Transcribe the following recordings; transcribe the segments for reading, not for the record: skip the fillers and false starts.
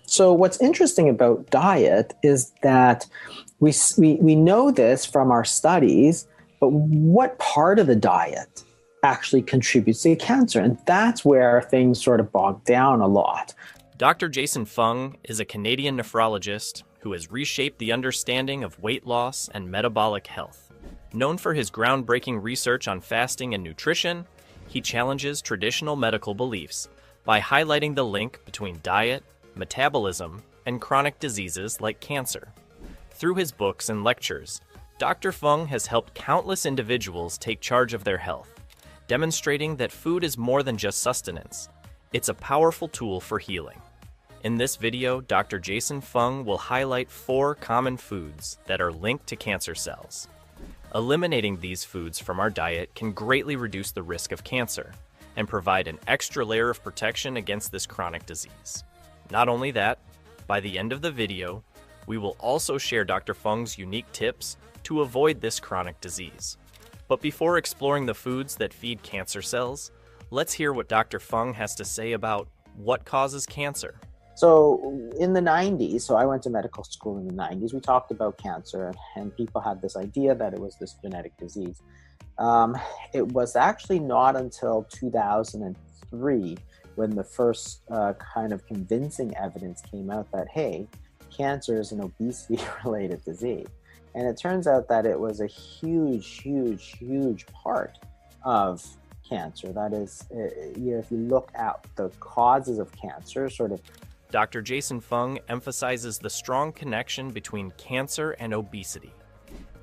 So what's interesting about diet is that we know this from our studies, but what part of the diet actually contributes to cancer? And that's where things sort of bog down a lot. Dr. Jason Fung is a Canadian nephrologist who has reshaped the understanding of weight loss and metabolic health. Known for his groundbreaking research on fasting and nutrition, he challenges traditional medical beliefs by highlighting the link between diet, metabolism, and chronic diseases like cancer. Through his books and lectures, Dr. Fung has helped countless individuals take charge of their health, demonstrating that food is more than just sustenance. It's a powerful tool for healing. In this video, Dr. Jason Fung will highlight 4 common foods that are linked to cancer cells. Eliminating these foods from our diet can greatly reduce the risk of cancer and provide an extra layer of protection against this chronic disease. Not only that, by the end of the video, we will also share Dr. Fung's unique tips to avoid this chronic disease. But before exploring the foods that feed cancer cells, let's hear what Dr. Fung has to say about what causes cancer. So in the 90s, so I went to medical school in the 90s, we talked about cancer and people had this idea that it was this genetic disease. It was actually not until 2003 when the first kind of convincing evidence came out that, hey, cancer is an obesity-related disease. And it turns out that it was a huge part of cancer. That is, if you look at the causes of cancer, sort of. Dr. Jason Fung emphasizes the strong connection between cancer and obesity.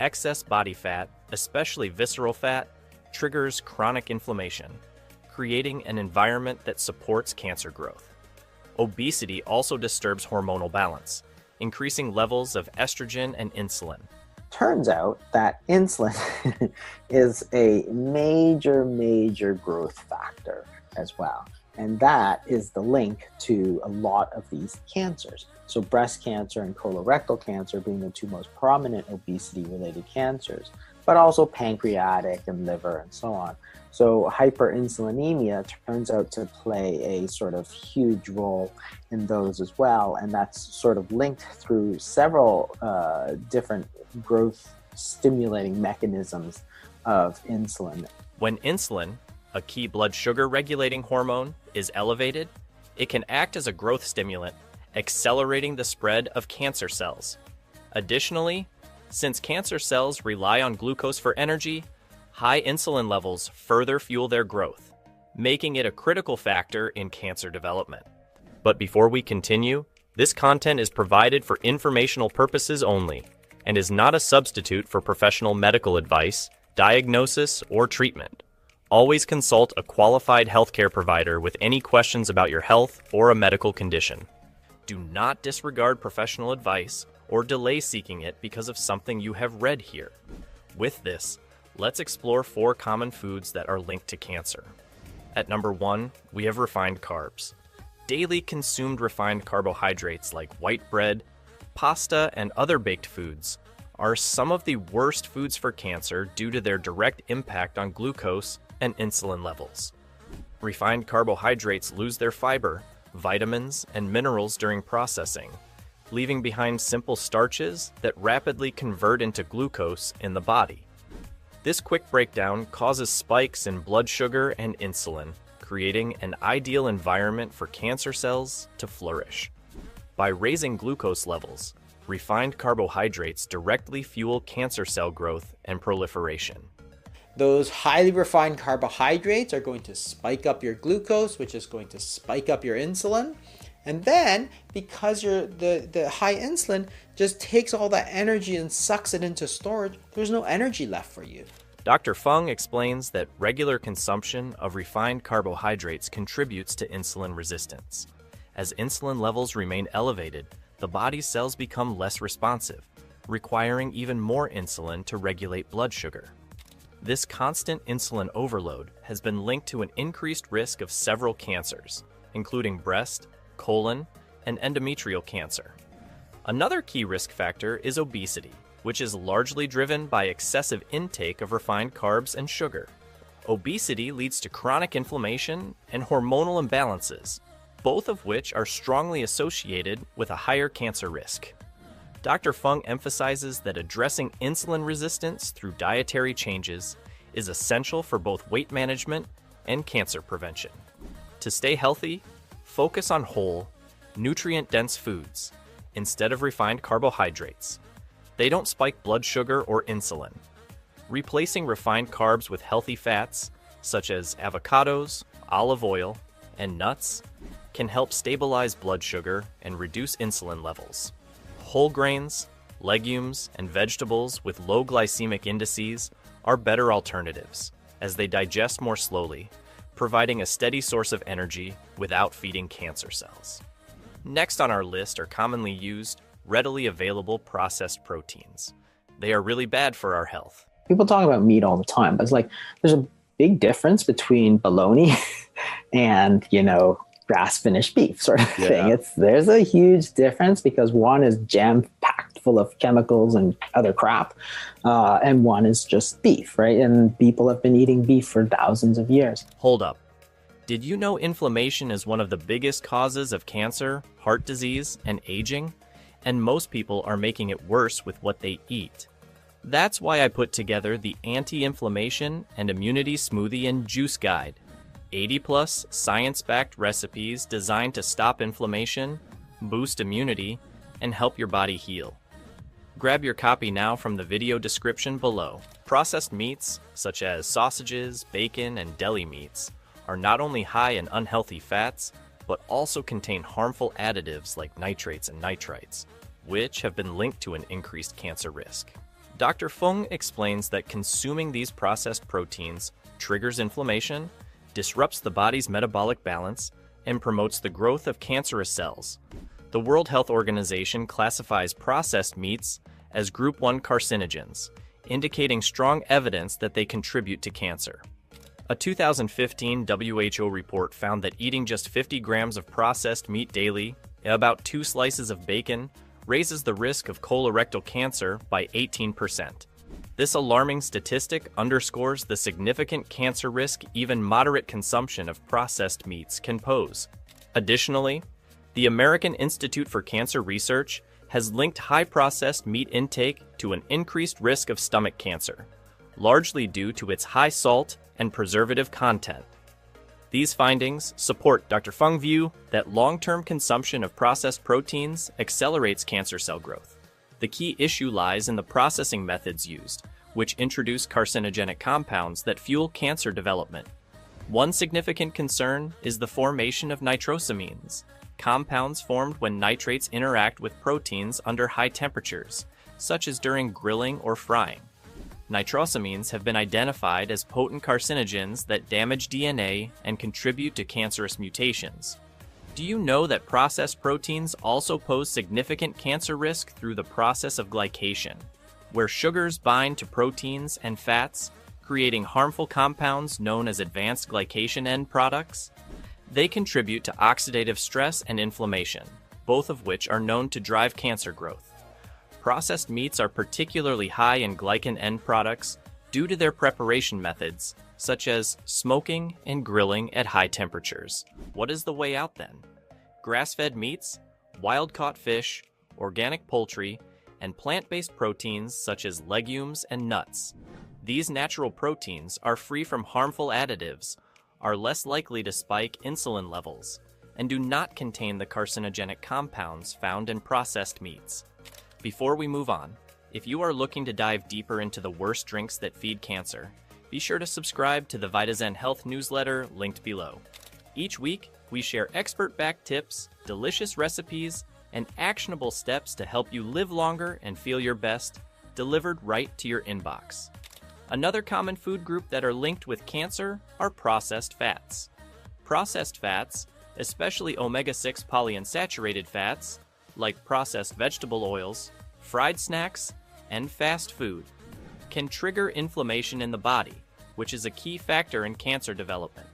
Excess body fat, especially visceral fat, triggers chronic inflammation, creating an environment that supports cancer growth. Obesity also disturbs hormonal balance, increasing levels of estrogen and insulin. Turns out that insulin is a major growth factor as well. And that is the link to a lot of these cancers. So breast cancer and colorectal cancer being the 2 most prominent obesity-related cancers, but also pancreatic and liver and so on. So hyperinsulinemia turns out to play a sort of huge role in those as well. And that's sort of linked through several different growth stimulating mechanisms of insulin. When insulin, a key blood sugar regulating hormone, is elevated, it can act as a growth stimulant, accelerating the spread of cancer cells. Additionally, since cancer cells rely on glucose for energy, high insulin levels further fuel their growth, making it a critical factor in cancer development. But before we continue, this content is provided for informational purposes only and is not a substitute for professional medical advice, diagnosis, or treatment. Always consult a qualified healthcare provider with any questions about your health or a medical condition. Do not disregard professional advice or delay seeking it because of something you have read here. With this, let's explore 4 common foods that are linked to cancer. At number 1, we have refined carbs. Daily consumed refined carbohydrates like white bread, pasta, and other baked foods are some of the worst foods for cancer due to their direct impact on glucose and insulin levels. Refined carbohydrates lose their fiber, vitamins, and minerals during processing, leaving behind simple starches that rapidly convert into glucose in the body. This quick breakdown causes spikes in blood sugar and insulin, creating an ideal environment for cancer cells to flourish. By raising glucose levels, refined carbohydrates directly fuel cancer cell growth and proliferation. Those highly refined carbohydrates are going to spike up your glucose, which is going to spike up your insulin. And then, because the high insulin just takes all that energy and sucks it into storage, there's no energy left for you. Dr. Fung explains that regular consumption of refined carbohydrates contributes to insulin resistance. As insulin levels remain elevated, the body's cells become less responsive, requiring even more insulin to regulate blood sugar. This constant insulin overload has been linked to an increased risk of several cancers, including breast, colon, and endometrial cancer. Another key risk factor is obesity, which is largely driven by excessive intake of refined carbs and sugar. Obesity leads to chronic inflammation and hormonal imbalances, both of which are strongly associated with a higher cancer risk. Dr. Fung emphasizes that addressing insulin resistance through dietary changes is essential for both weight management and cancer prevention. To stay healthy, focus on whole, nutrient-dense foods instead of refined carbohydrates. They don't spike blood sugar or insulin. Replacing refined carbs with healthy fats, such as avocados, olive oil, and nuts, can help stabilize blood sugar and reduce insulin levels. Whole grains, legumes, and vegetables with low glycemic indices are better alternatives, as they digest more slowly, providing a steady source of energy without feeding cancer cells. Next on our list are commonly used, readily available processed proteins. They are really bad for our health. People talk about meat all the time, but it's like there's a big difference between bologna and, grass-finished beef sort of thing. There's a huge difference because one is jam-packed full of chemicals and other crap, and one is just beef, right? And people have been eating beef for thousands of years. Hold up. Did you know inflammation is one of the biggest causes of cancer, heart disease, and aging? And most people are making it worse with what they eat. That's why I put together the Anti-Inflammation and Immunity Smoothie and Juice Guide. 80-plus science-backed recipes designed to stop inflammation, boost immunity, and help your body heal. Grab your copy now from the video description below. Processed meats, such as sausages, bacon, and deli meats, are not only high in unhealthy fats, but also contain harmful additives like nitrates and nitrites, which have been linked to an increased cancer risk. Dr. Fung explains that consuming these processed proteins triggers inflammation, disrupts the body's metabolic balance, and promotes the growth of cancerous cells. The World Health Organization classifies processed meats as Group 1 carcinogens, indicating strong evidence that they contribute to cancer. A 2015 WHO report found that eating just 50 grams of processed meat daily, about 2 slices of bacon, raises the risk of colorectal cancer by 18%. This alarming statistic underscores the significant cancer risk even moderate consumption of processed meats can pose. Additionally, the American Institute for Cancer Research has linked high processed meat intake to an increased risk of stomach cancer, largely due to its high salt and preservative content. These findings support Dr. Fung's view that long-term consumption of processed proteins accelerates cancer cell growth. The key issue lies in the processing methods used, which introduce carcinogenic compounds that fuel cancer development. One significant concern is the formation of nitrosamines, compounds formed when nitrates interact with proteins under high temperatures, such as during grilling or frying. Nitrosamines have been identified as potent carcinogens that damage DNA and contribute to cancerous mutations. Do you know that processed proteins also pose significant cancer risk through the process of glycation, where sugars bind to proteins and fats, creating harmful compounds known as advanced glycation end products? They contribute to oxidative stress and inflammation, both of which are known to drive cancer growth. Processed meats are particularly high in glycan end products due to their preparation methods, such as smoking and grilling at high temperatures. What is the way out then? Grass-fed meats, wild-caught fish, organic poultry, and plant-based proteins such as legumes and nuts. These natural proteins are free from harmful additives, are less likely to spike insulin levels, and do not contain the carcinogenic compounds found in processed meats. Before we move on, if you are looking to dive deeper into the worst drinks that feed cancer, be sure to subscribe to the VitaZen Health newsletter linked below. Each week, we share expert-backed tips, delicious recipes, and actionable steps to help you live longer and feel your best, delivered right to your inbox. Another common food group that are linked with cancer are processed fats. Processed fats, especially omega-6 polyunsaturated fats, like processed vegetable oils, fried snacks, and fast food, can trigger inflammation in the body, which is a key factor in cancer development.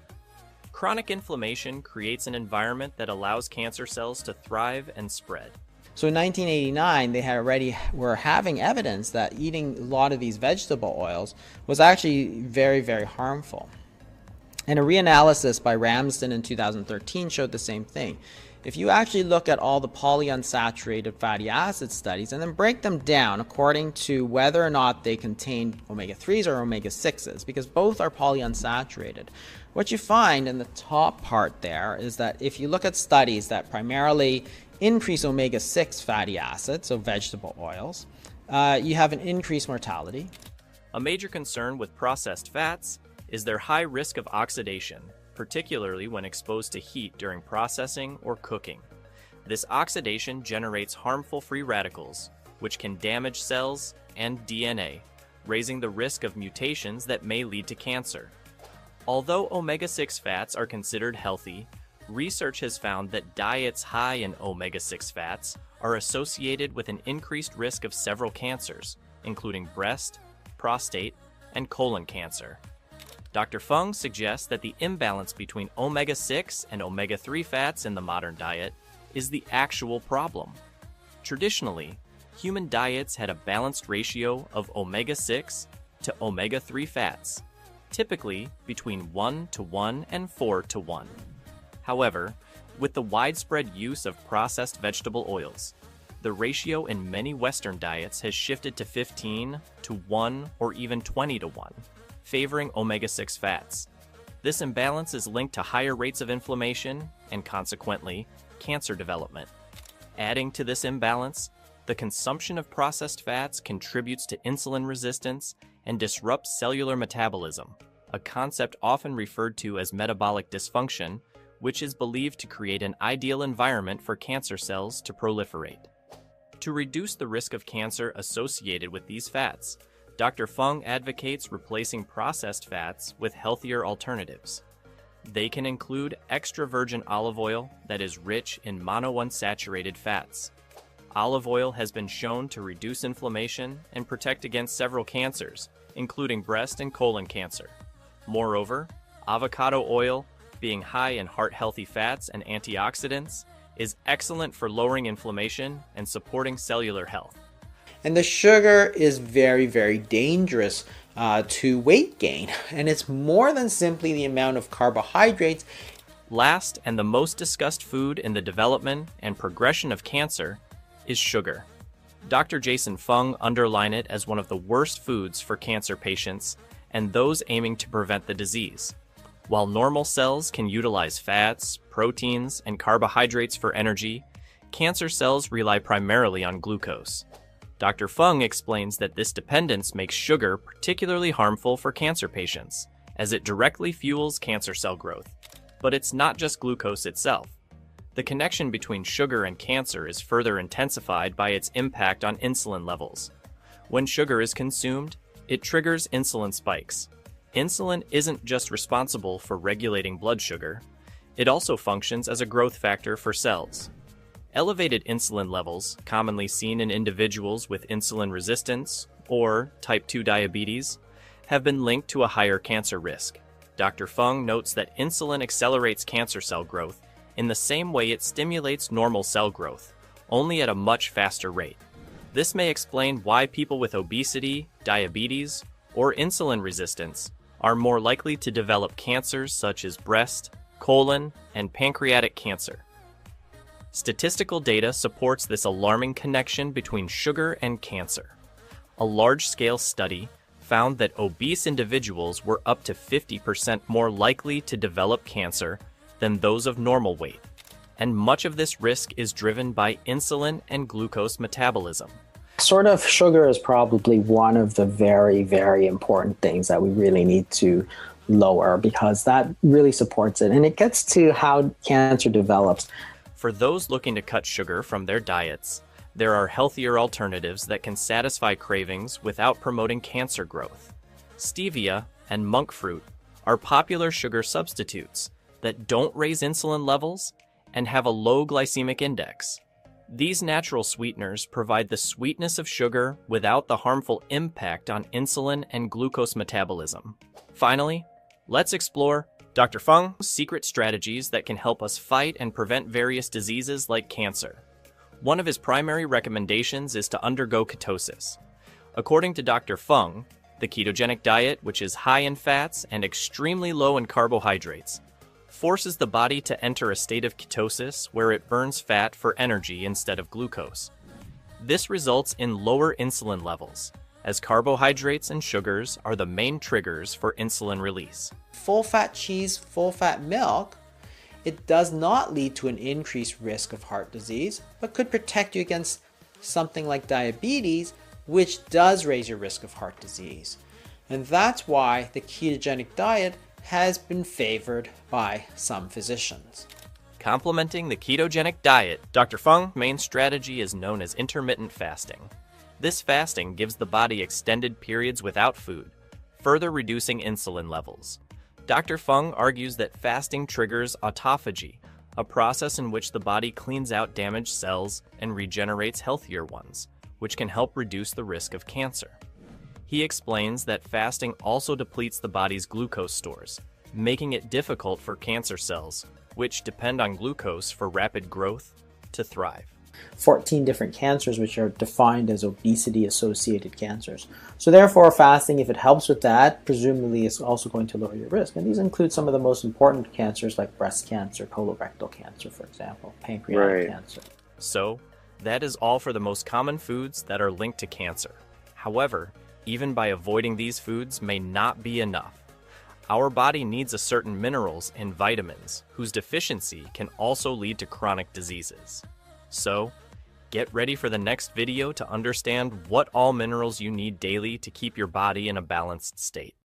Chronic inflammation creates an environment that allows cancer cells to thrive and spread. So in 1989, they were having evidence that eating a lot of these vegetable oils was actually very, very harmful. And a reanalysis by Ramsden in 2013 showed the same thing. If you actually look at all the polyunsaturated fatty acid studies and then break them down according to whether or not they contain omega-3s or omega-6s, because both are polyunsaturated, what you find in the top part there is that if you look at studies that primarily increase omega-6 fatty acids, so vegetable oils, you have an increased mortality. A major concern with processed fats is their high risk of oxidation, particularly when exposed to heat during processing or cooking. This oxidation generates harmful free radicals, which can damage cells and DNA, raising the risk of mutations that may lead to cancer. Although omega-6 fats are considered healthy, research has found that diets high in omega-6 fats are associated with an increased risk of several cancers, including breast, prostate, and colon cancer. Dr. Fung suggests that the imbalance between omega-6 and omega-3 fats in the modern diet is the actual problem. Traditionally, human diets had a balanced ratio of omega-6 to omega-3 fats, typically between 1:1 and 4:1. However, with the widespread use of processed vegetable oils, the ratio in many Western diets has shifted to 15:1 or even 20:1. Favoring omega-6 fats. This imbalance is linked to higher rates of inflammation and, consequently, cancer development. Adding to this imbalance, the consumption of processed fats contributes to insulin resistance and disrupts cellular metabolism, a concept often referred to as metabolic dysfunction, which is believed to create an ideal environment for cancer cells to proliferate. To reduce the risk of cancer associated with these fats, Dr. Fung advocates replacing processed fats with healthier alternatives. They can include extra virgin olive oil that is rich in monounsaturated fats. Olive oil has been shown to reduce inflammation and protect against several cancers, including breast and colon cancer. Moreover, avocado oil, being high in heart-healthy fats and antioxidants, is excellent for lowering inflammation and supporting cellular health. And the sugar is very, very dangerous to weight gain. And it's more than simply the amount of carbohydrates. Last and the most discussed food in the development and progression of cancer is sugar. Dr. Jason Fung underlined it as one of the worst foods for cancer patients and those aiming to prevent the disease. While normal cells can utilize fats, proteins, and carbohydrates for energy, cancer cells rely primarily on glucose. Dr. Fung explains that this dependence makes sugar particularly harmful for cancer patients, as it directly fuels cancer cell growth. But it's not just glucose itself. The connection between sugar and cancer is further intensified by its impact on insulin levels. When sugar is consumed, it triggers insulin spikes. Insulin isn't just responsible for regulating blood sugar, it also functions as a growth factor for cells. Elevated insulin levels, commonly seen in individuals with insulin resistance or type 2 diabetes, have been linked to a higher cancer risk. Dr. Fung notes that insulin accelerates cancer cell growth in the same way it stimulates normal cell growth, only at a much faster rate. This may explain why people with obesity, diabetes, or insulin resistance are more likely to develop cancers such as breast, colon, and pancreatic cancer. Statistical data supports this alarming connection between sugar and cancer. A large-scale study found that obese individuals were up to 50% more likely to develop cancer than those of normal weight, and much of this risk is driven by insulin and glucose metabolism. Sort of sugar is probably one of the very, very important things that we really need to lower because that really supports it. And it gets to how cancer develops. For those looking to cut sugar from their diets, there are healthier alternatives that can satisfy cravings without promoting cancer growth. Stevia and monk fruit are popular sugar substitutes that don't raise insulin levels and have a low glycemic index. These natural sweeteners provide the sweetness of sugar without the harmful impact on insulin and glucose metabolism. Finally, let's explore Dr. Fung's secret strategies that can help us fight and prevent various diseases like cancer. One of his primary recommendations is to undergo ketosis. According to Dr. Fung, The ketogenic diet, which is high in fats and extremely low in carbohydrates, forces the body to enter a state of ketosis where it burns fat for energy instead of glucose. This results in lower insulin levels, as carbohydrates and sugars are the main triggers for insulin release. Full-fat cheese, full-fat milk, it does not lead to an increased risk of heart disease, but could protect you against something like diabetes, which does raise your risk of heart disease. And that's why the ketogenic diet has been favored by some physicians. Complementing the ketogenic diet, Dr. Fung's main strategy is known as intermittent fasting. This fasting gives the body extended periods without food, further reducing insulin levels. Dr. Fung argues that fasting triggers autophagy, a process in which the body cleans out damaged cells and regenerates healthier ones, which can help reduce the risk of cancer. He explains that fasting also depletes the body's glucose stores, making it difficult for cancer cells, which depend on glucose for rapid growth, to thrive. 14 different cancers which are defined as obesity-associated cancers. So therefore, fasting, if it helps with that, presumably is also going to lower your risk. And these include some of the most important cancers like breast cancer, colorectal cancer, for example, pancreatic cancer. So, that is all for the most common foods that are linked to cancer. However, even by avoiding these foods may not be enough. Our body needs a certain minerals and vitamins whose deficiency can also lead to chronic diseases. So, get ready for the next video to understand what all minerals you need daily to keep your body in a balanced state.